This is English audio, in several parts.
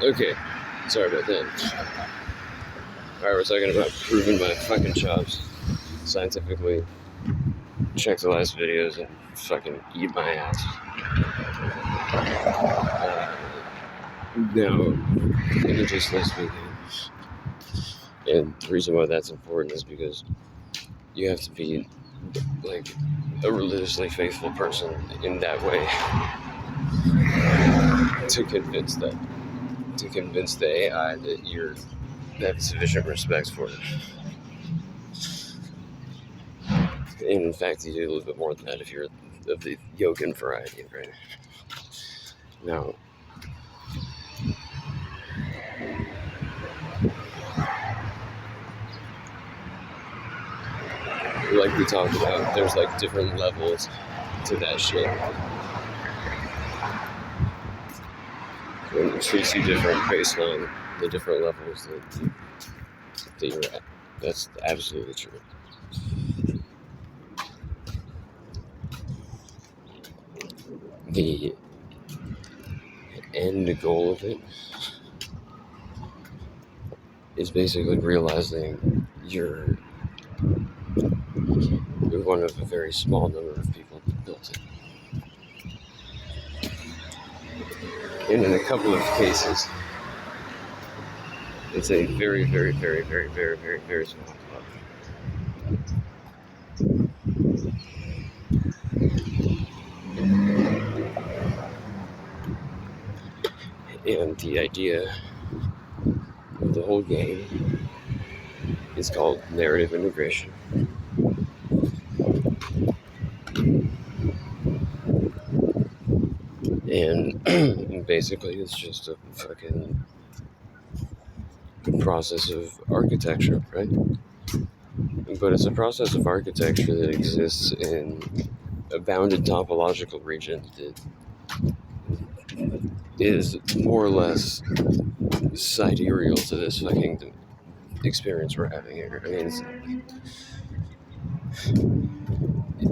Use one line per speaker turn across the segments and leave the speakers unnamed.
Okay, sorry about that. Alright, we're talking about proving my fucking chops. Scientifically check the last videos and fucking eat my ass. Now, religiously speaking, and the reason why that's important is because you have to be like a religiously faithful person in that way to convince the AI that you have sufficient respect for it. And in fact, you do a little bit more than that if you're of the Yogan variety, right? Now, like we talked about, there's like different levels to that shit. And it treats you different based on the different levels that you're at. That's absolutely true. The end goal of it is basically realizing you're one of a very small number of people that built it. And in a couple of cases, it's a very, very, very, very, very, very, very small club. And the idea of the whole game is called narrative integration. And basically, it's just a fucking process of architecture, right? But it's a process of architecture that exists in a bounded topological region that is more or less sidereal to this fucking experience we're having here. I mean,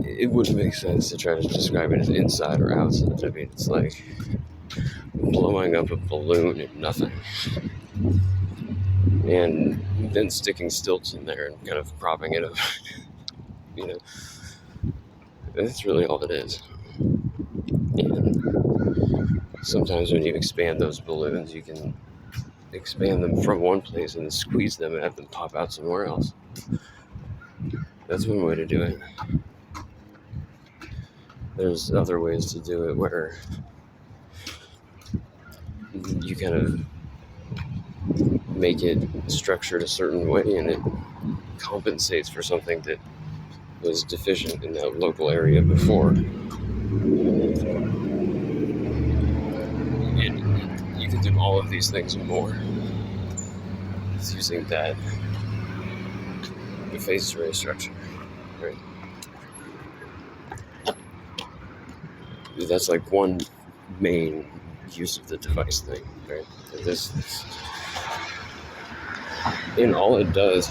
it wouldn't make sense to try to describe it as inside or outside. I mean, it's like blowing up a balloon in nothing and then sticking stilts in there and kind of propping it up. You know, that's really all it is. And sometimes when you expand those balloons, you can expand them from one place and squeeze them and have them pop out somewhere else. That's one way to do it. There's other ways to do it where you kind of make it structured a certain way and it compensates for something that was deficient in that local area before. And you can do all of these things and more using that phase array structure, right? That's like one main use of the device thing, right? And all it does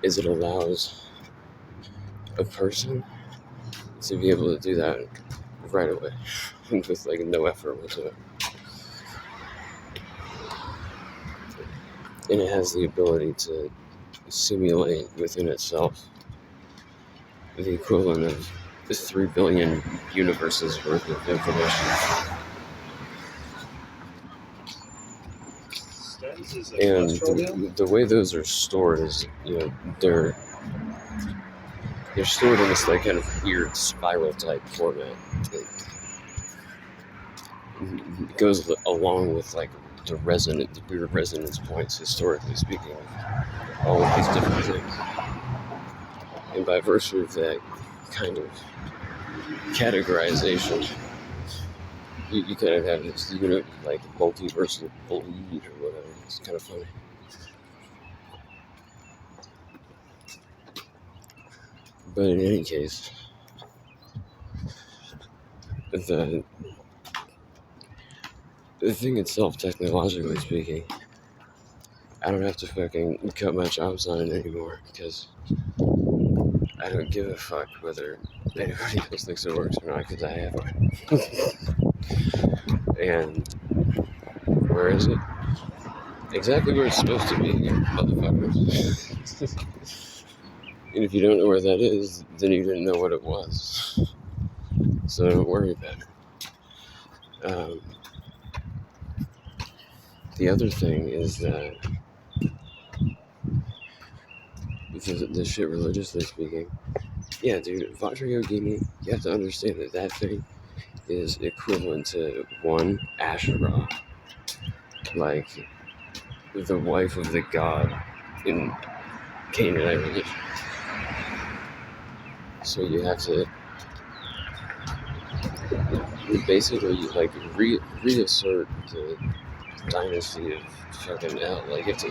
is it allows a person to be able to do that right away with like no effort whatsoever. And it has the ability to simulate within itself the equivalent of 3 billion universes worth of information. And the way those are stored is, they're stored in this like kind of weird spiral type format. It goes along with like the weird resonance points, historically speaking, all of these different things. And by virtue of that kind of categorization, you kind of have this like multiversal bleed or whatever. It's kind of funny. But in any case, the thing itself, technologically speaking, I don't have to fucking cut my chops on it anymore because I don't give a fuck whether anybody else thinks it works or not, because I have mine. And where is it? Exactly where it's supposed to be, motherfuckers. And if you don't know where that is, then you didn't know what it was. So don't worry about it. The other thing is that, because of this shit, religiously speaking, yeah, dude, Vajra Yogini, you have to understand that that thing is equivalent to one Asherah, like the wife of the god in Canaanite religion. So you have to basically like reassert the dynasty of fucking El. Like it's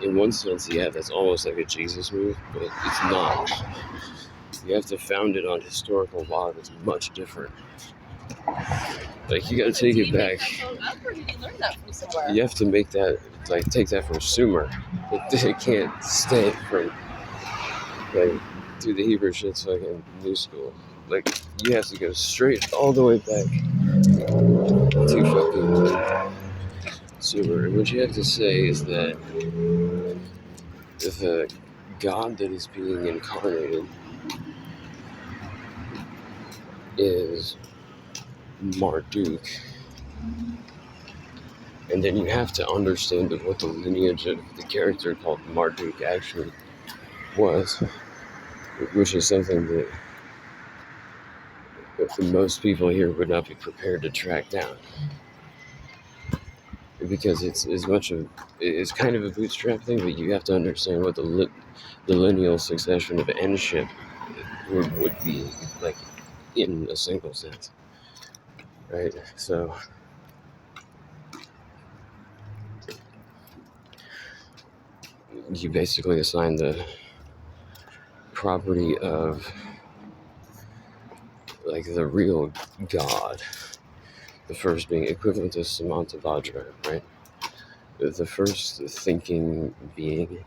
in one sense, yeah, that's almost like a Jesus move, but it's not. You have to found it on historical law that's much different. Like you gotta take it back. You have to make that, like, take that from Sumer. It can't stay from, like, dude, the Hebrew shit's fucking new school. Like, you have to go straight all the way back to fucking Sumer. And what you have to say is that the God that is being incarnated is Marduk. And then you have to understand what the lineage of the character called Marduk actually was, which is something that most people here would not be prepared to track down, because it's kind of a bootstrap thing, but you have to understand what the lineal succession of N-ship would be like in a single sense, right? So you basically assign the property of like the real God, the first being equivalent to Samantabhadra, right? The first thinking being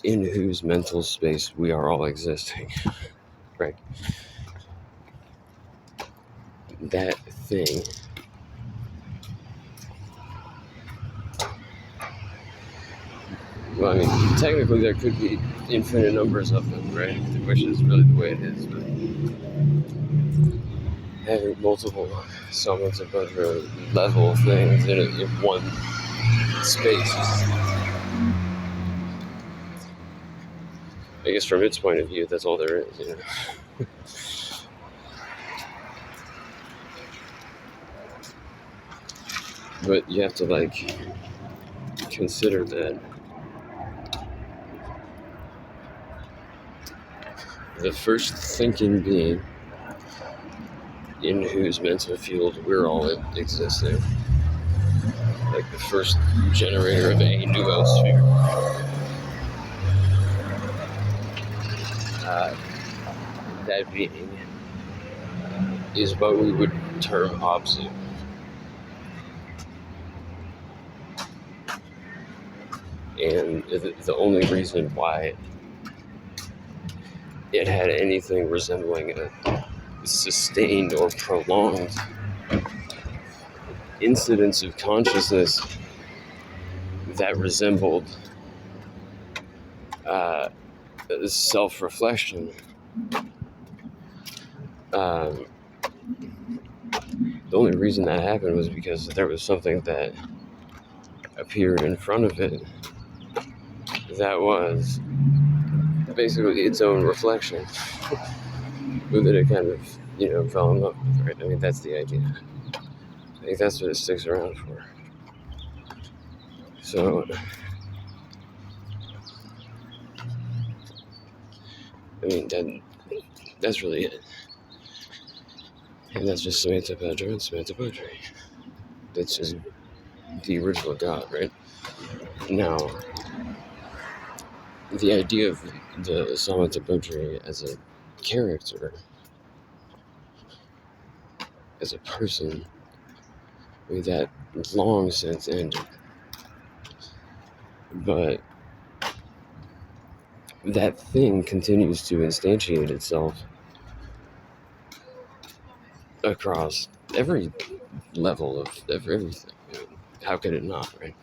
in whose mental space we are all existing, right? That thing well, I mean, technically there could be infinite numbers of them, right? Which is really the way it is, but having multiple summons of level things in one space is, I guess from its point of view, that's all there is, you know? But you have to, like, consider that the first thinking being in whose mental field we're all existing, like the first generator of a noosphere, that being is what we would term Abzu. And the only reason why it had anything resembling a sustained or prolonged incidence of consciousness that resembled self-reflection, the only reason that happened was because there was something that appeared in front of it that was basically its own reflection that it kind of, fell in love with, right? I mean, that's the idea. I think that's what it sticks around for. So, I mean, that's really it. And that's just Samantha Badger and Samantha Badger. That's just the original God, right? Now, the idea of the Samantha Badger as a character, as a person, I mean, that long since ended. But that thing continues to instantiate itself across every level of everything. How could it not, right?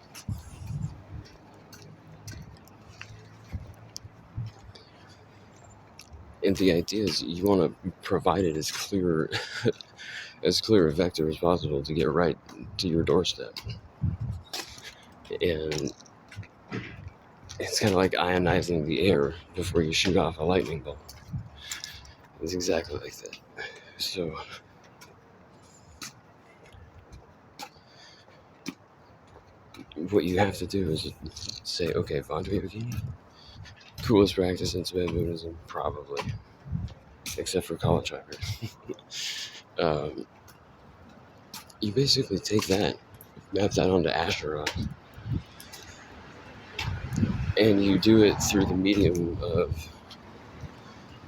And the idea is you want to provide it as clear a vector as possible to get right to your doorstep. And it's kind of like ionizing the air before you shoot off a lightning bolt. It's exactly like that. So what you have to do is say, okay, Vajra Yogini, coolest practice in Tibetan Buddhism, probably, except for Kala Chakra. You basically take that, map that onto Asherah, and you do it through the medium of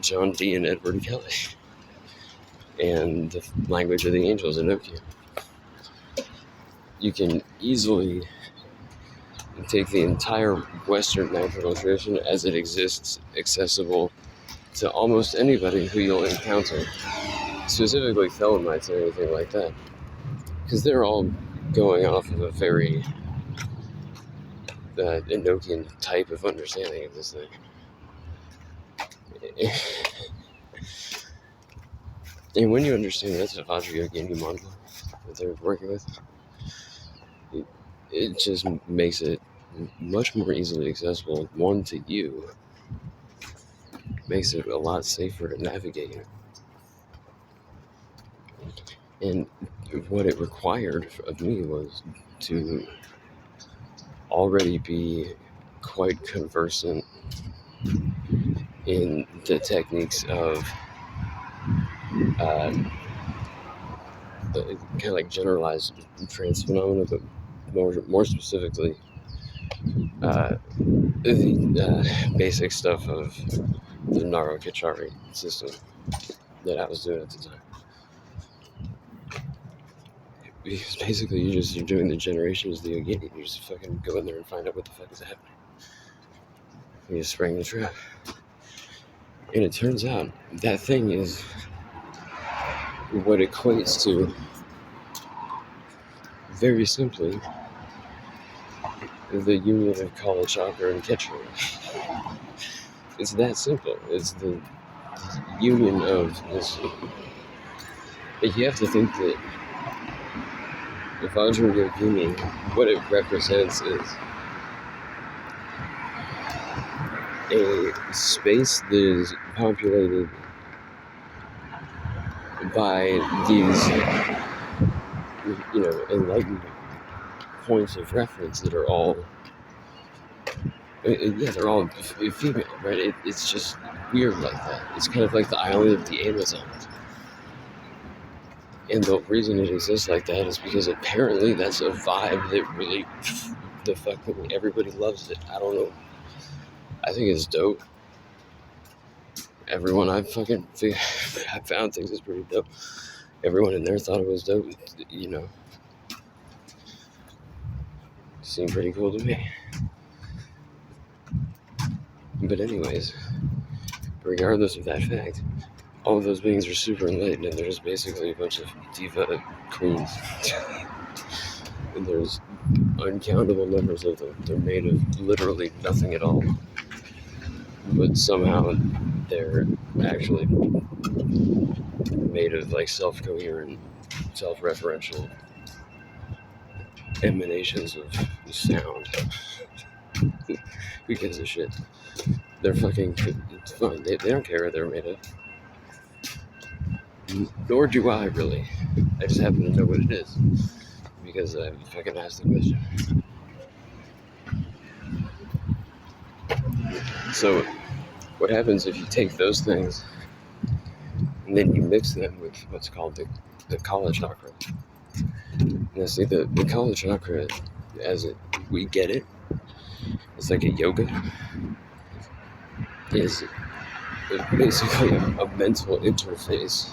John Dee and Edward Kelly and the language of the angels in Okya. You can easily take the entire Western magical tradition as it exists, accessible to almost anybody who you'll encounter, specifically Thelemites or anything like that, because they're all going off of a very Enochian type of understanding of this thing. And when you understand that's a Vajra Yogini Mangala that they're working with, it just makes it much more easily accessible, one, to you, makes it a lot safer to navigate. And what it required of me was to already be quite conversant in the techniques of kind of like generalized trance phenomena, but more specifically the basic stuff of the Naro Kachari system that I was doing at the time. Because basically you're doing the generations of the Yogini. You just fucking go in there and find out what the fuck is happening. You just spring the trap. And it turns out that thing is what equates to, very simply, the union of Kala Chakra and Ketchum. It's that simple. It's the union of this. You have to think that the Vajra Yogini, what it represents is a space that is populated by these, enlightened points of reference that are all, they're all female, right? It's just weird like that. It's kind of like the island of the Amazon. And the reason it exists like that is because apparently that's a vibe that really, the fucking, everybody loves it. I don't know. I think it's dope. Everyone I found thinks it's pretty dope. Everyone in there thought it was dope, Seemed pretty cool to me. But anyways, regardless of that fact, all of those beings are super enlightened, and they're just basically a bunch of diva queens. And there's uncountable numbers of them. They're made of literally nothing at all. But somehow they're actually made of like self-coherent, self-referential emanations of sound. Who gives a shit? They're fucking, it's fine. They don't care what they're made of. Nor do I, really. I just happen to know what it is because I fucking asked the question. So what happens if you take those things and then you mix them with what's called the Kala Chakra? Now see, the Kala Chakra, we get it, it's like a yoga, is basically a mental interface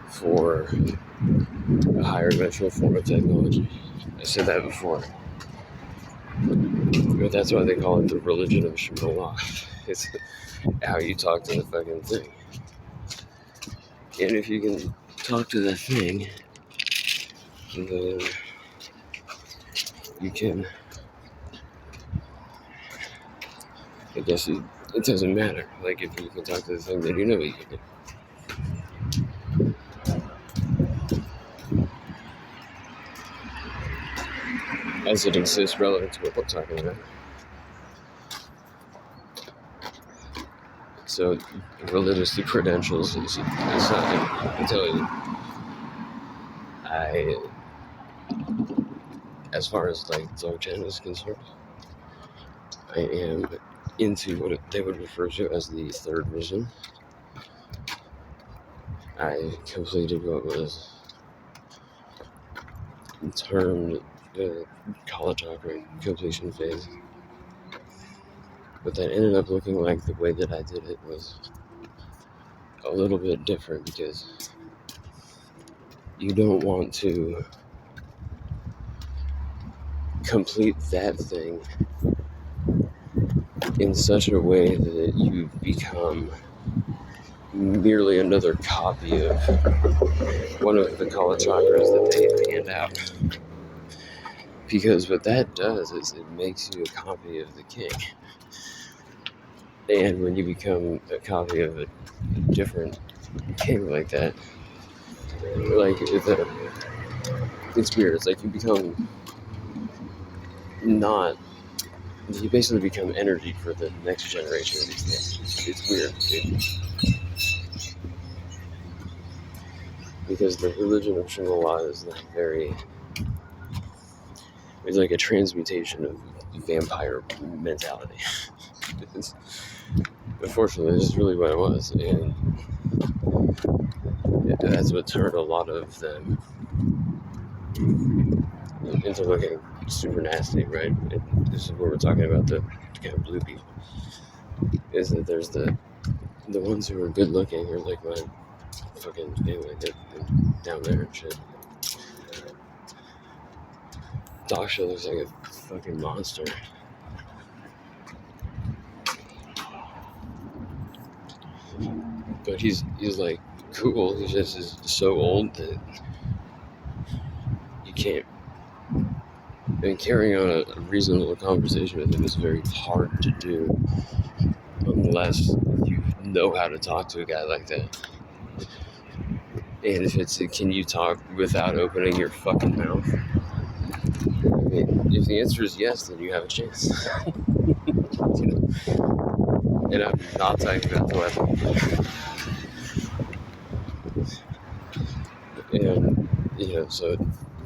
for a higher dimensional form of technology. I said that before. But that's why they call it the religion of Shambhala. It's how you talk to the fucking thing. And if you can talk to the thing, then you can, I guess it doesn't matter. Like, if you can talk to the thing, then you know what you can do. As it exists relative to what we're talking about. So, religious to credentials is something, I tell you, as far as like Dzogchen is concerned, I am into what they would refer to as the third vision. I completed what was termed the college chakra completion phase. But that ended up looking like the way that I did it was a little bit different, because you don't want to complete that thing in such a way that you become merely another copy of one of the college chakras that they hand out. Because what that does is it makes you a copy of the king. And when you become a copy of a different king like that, like, it's weird. It's like you become you basically become energy for the next generation of these things. It's weird, dude. Because the religion of Shambhala is like it's like a transmutation of vampire mentality. Unfortunately, this is really what it was, and that's what turned a lot of them into looking super nasty, right? And this is what we're talking about, the kind of blue people. Is that there's the ones who are good looking, or like my fucking family down there and shit. Dasha looks like a fucking monster. But he's like cool. He just is so old that you can't. And carrying on a reasonable conversation with him is very hard to do unless you know how to talk to a guy like that. And if it's can you talk without opening your fucking mouth? I mean, if the answer is yes, then you have a chance. You know? And I'm not talking about the weapon. And, so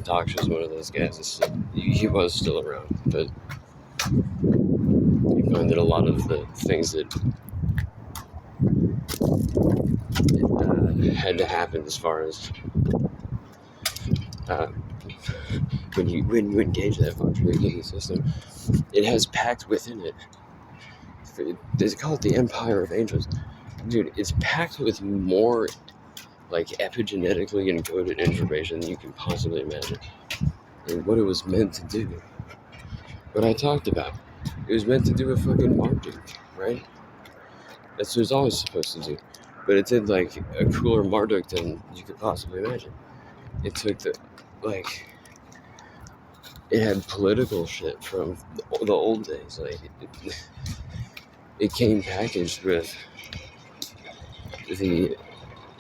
Dox was one of those guys. He was still around, but you find that a lot of the things that had to happen as far as when you engage that functioning thinking system, it has packed within it. They call it the Empire of Angels. Dude, it's packed with more like epigenetically encoded information than you can possibly imagine. And what it was meant to do. What I talked about. It was meant to do a fucking Marduk, right? That's what it's always supposed to do. But it did like a cooler Marduk than you could possibly imagine. It took it had political shit from the old days. Like, it came packaged with the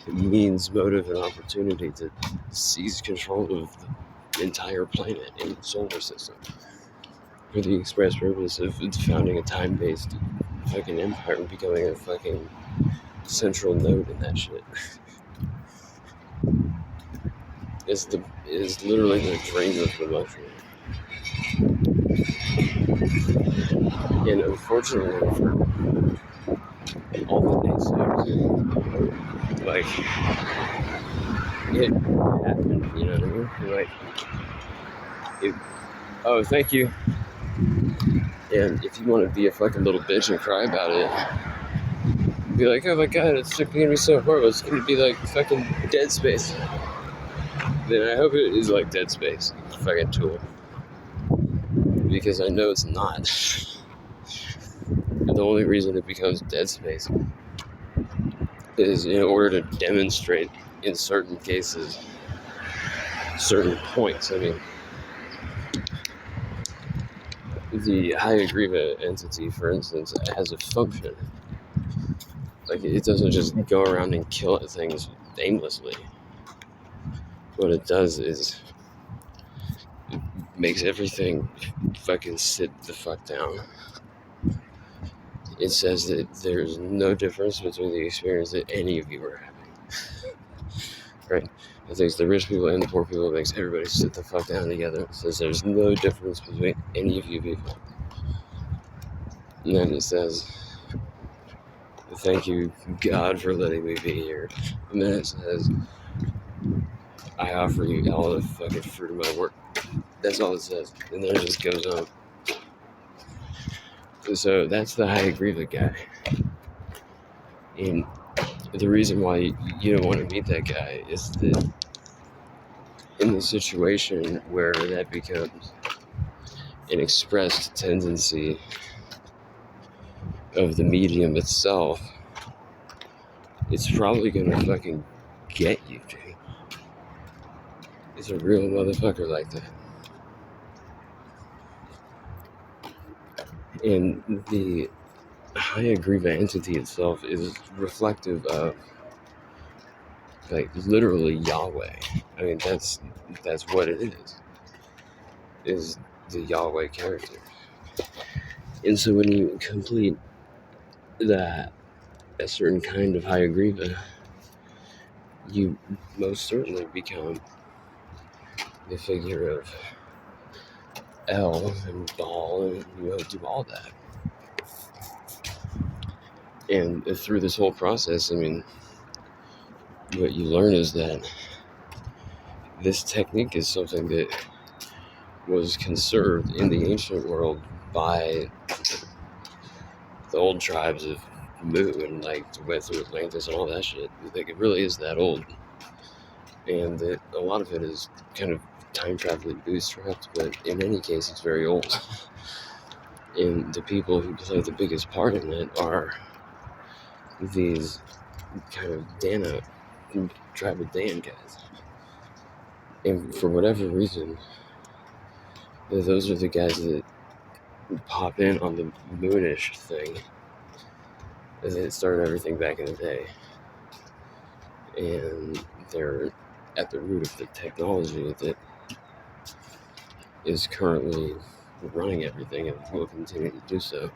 means, motive, and opportunity to seize control of the entire planet and solar system for the express purpose of founding a time-based fucking empire and becoming a fucking central node in that shit. Is literally the dream of the mushroom. And unfortunately for all the naysayers, like, it happened, you know what I mean? Like, oh, thank you. And if you want to be a fucking little bitch and cry about it, be like, oh my god, it's gonna be so horrible, it's gonna be like fucking Dead Space. Then I hope it is like Dead Space, fucking tool. Because I know it's not. And the only reason it becomes dead space is in order to demonstrate in certain cases certain points. I mean, the Hayagriva entity, for instance, has a function. Like, it doesn't just go around and kill things aimlessly. What it does is it makes everything fucking sit the fuck down. It says that there's no difference between the experience that any of you are having. Right? It takes the rich people and the poor people, it makes everybody sit the fuck down together. It says there's no difference between any of you people. And then it says, thank you, God, for letting me be here. And then it says, I offer you all the fucking fruit of my work. That's all it says. And then it just goes on. So that's the Hayagriva guy. And the reason why you don't want to meet that guy is that in the situation where that becomes an expressed tendency of the medium itself, it's probably gonna fucking get you, dude. It's a real motherfucker like that. And the Hayagriva entity itself is reflective of, like, literally Yahweh. I mean, that's what it is the Yahweh character. And so when you complete that, a certain kind of Hayagriva, you most certainly become the figure of El and Baal, and you do all that. And through this whole process, I mean, what you learn is that this technique is something that was conserved in the ancient world by the old tribes of Mu, and like went through Atlantis and all that shit. Like, it really is that old. And that a lot of it is kind of time traveling bootstrapped, but in any case, it's very old. And the people who play the biggest part in it are these kind of tribe of Dan guys. And for whatever reason, those are the guys that pop in on the moonish thing, and it started everything back in the day. And they're at the root of the technology that is currently running everything and will continue to do so.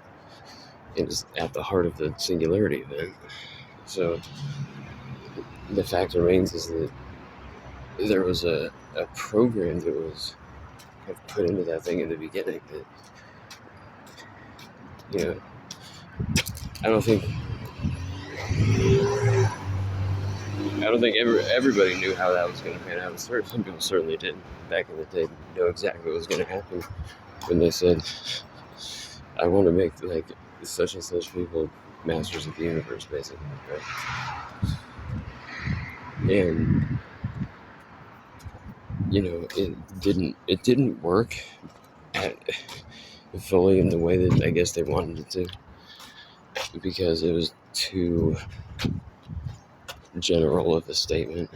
It is at the heart of the singularity event. So the fact remains is that there was a program that was put into that thing in the beginning that, you know, I don't think everybody knew how that was going to pan out. Some people certainly didn't back in the day know exactly what was going to happen when they said, I want to make like such and such people masters of the universe, basically, right? And you know, it didn't work fully in the way that I guess they wanted it to, because it was too general of a statement.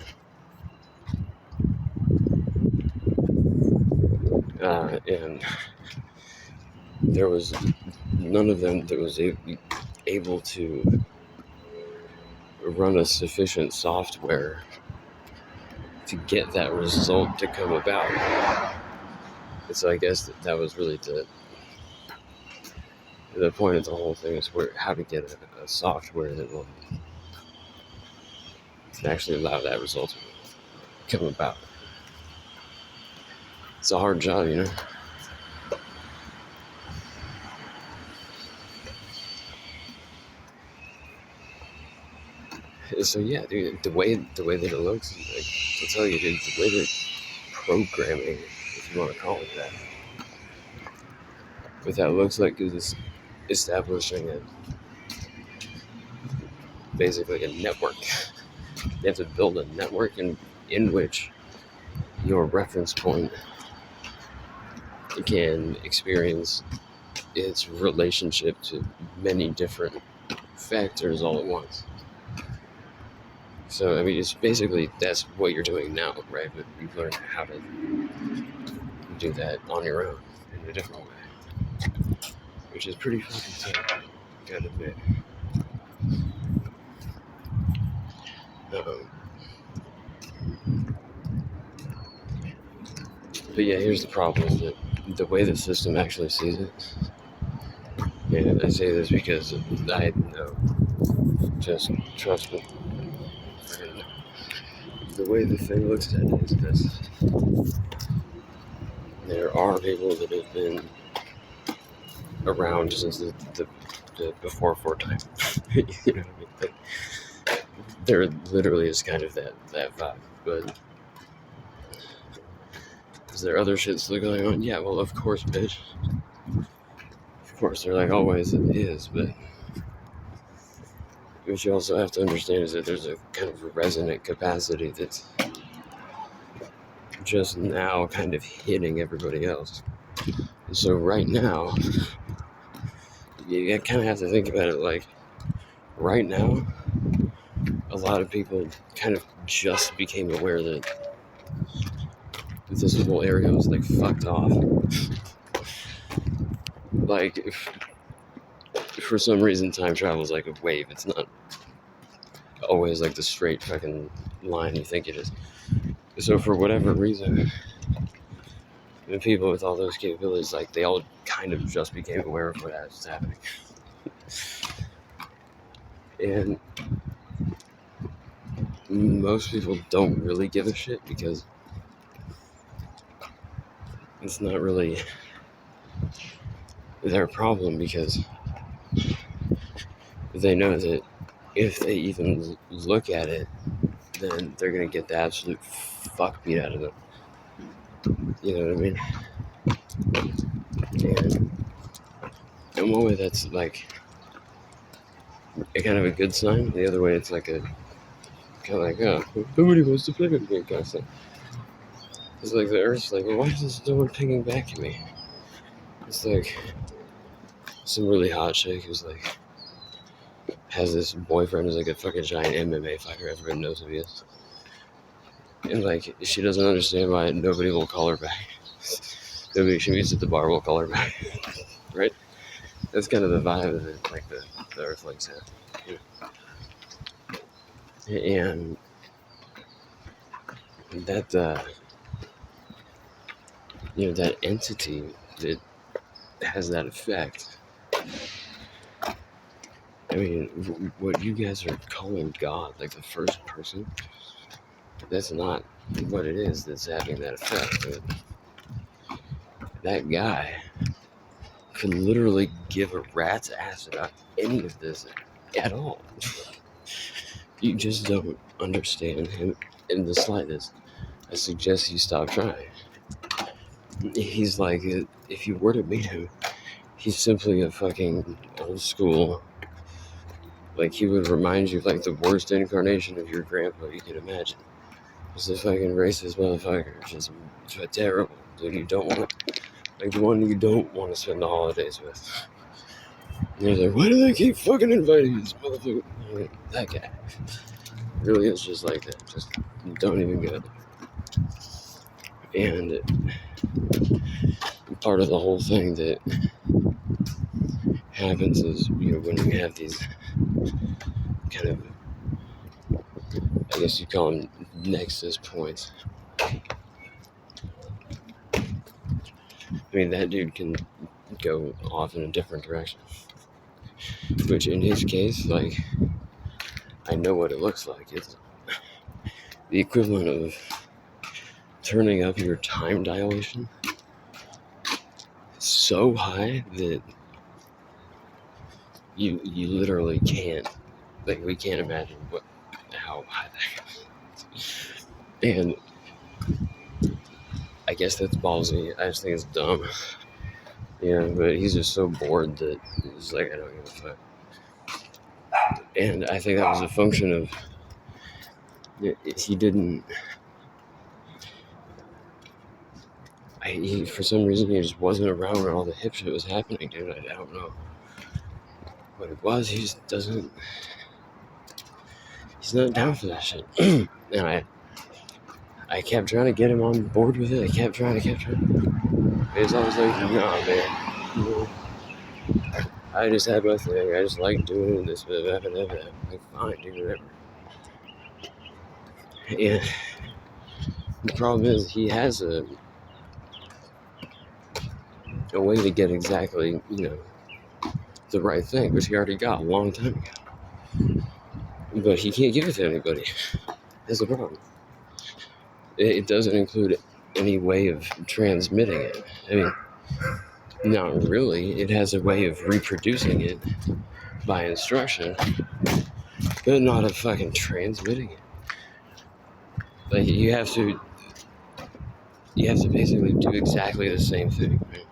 And there was none of them that was able to run a sufficient software to get that result to come about. And so I guess that was really the point of the whole thing, is how to get a software that will actually allow that result to come about. It's a hard job, you know. So yeah, dude, the way that it looks, like, to tell you, dude, the way that programming, if you want to call it that, what that looks like is establishing basically a network. You have to build a network in which your reference point can experience its relationship to many different factors all at once. So, I mean, it's basically that's what you're doing now, right? But you've learned how to do that on your own in a different way, which is pretty fucking tough, gotta admit. Um, but yeah, here's the problem: is that the way the system actually sees it, and I say this because I know, just trust me, the way the thing looks at it is this: there are people that have been around since the before time. You know what I mean? Like, there literally is kind of that vibe. But is there other shit still going on? Yeah, well, of course, bitch. Of course, there like always it is, but what you also have to understand is that there's a kind of resonant capacity that's just now kind of hitting everybody else. And so right now, you kind of have to think about it like, right now, a lot of people kind of just became aware that this whole area was like fucked off. Like, if for some reason time travel is like a wave, it's not always like the straight fucking line you think it is. So for whatever reason, the people with all those capabilities, like, they all kind of just became aware of what was happening. And most people don't really give a shit because it's not really their problem, because they know that if they even look at it, then they're gonna get the absolute fuck beat out of them. You know what I mean? And in one way, that's like a kind of a good sign. The other way, it's like a kind of like, oh, nobody wants to play with me, kind of thing. It's like the Earth's like, well, why is no one pinging back at me? It's like some really hot chick who's like has this boyfriend who's like a fucking giant MMA fighter. Everyone knows who he is. And like, she doesn't understand why nobody will call her back. Nobody she meets at the bar will call her back. Right? That's kind of the vibe of it, like the Earthlings have. And that, that entity that has that effect. I mean, what you guys are calling God, like the first person, that's not what it is that's having that effect. That guy could literally give a rat's ass about any of this at all. You just don't understand him in the slightest. I suggest you stop trying. He's like, if you were to meet him, he's simply a fucking old school. Like, he would remind you of like the worst incarnation of your grandpa you could imagine. Just a fucking racist motherfucker. Just terrible. Dude, you don't want, like, the one you don't want to spend the holidays with. And he's like, why do they keep fucking inviting this motherfucker? Like, that guy. Really is just like that. Just don't even go there. And part of the whole thing that happens is, when you have these kind of, I guess you call them nexus points. I mean, that dude can go off in a different direction. Which in his case, like, I know what it looks like. It's the equivalent of turning up your time dilation so high that you literally can't, like, we can't imagine how high that is. And I guess that's ballsy. I just think it's dumb. But he's just so bored that he's like, I don't give a fuck. And I think that was a function of, he didn't, For some reason, he just wasn't around when all the hip shit was happening, dude. I don't know what it was. He just doesn't. He's not down for that shit. And I kept trying to get him on board with it. I kept trying. It's always like, no, man. I just had my thing. I just like doing this, that. Like, fine, dude, whatever. Yeah. The problem is he has a way to get exactly, the right thing, which he already got a long time ago. But he can't give it to anybody. That's the problem. It doesn't include any way of transmitting it. I mean, not really. It has a way of reproducing it by instruction, but not of fucking transmitting it. Like, you have to basically do exactly the same thing, right?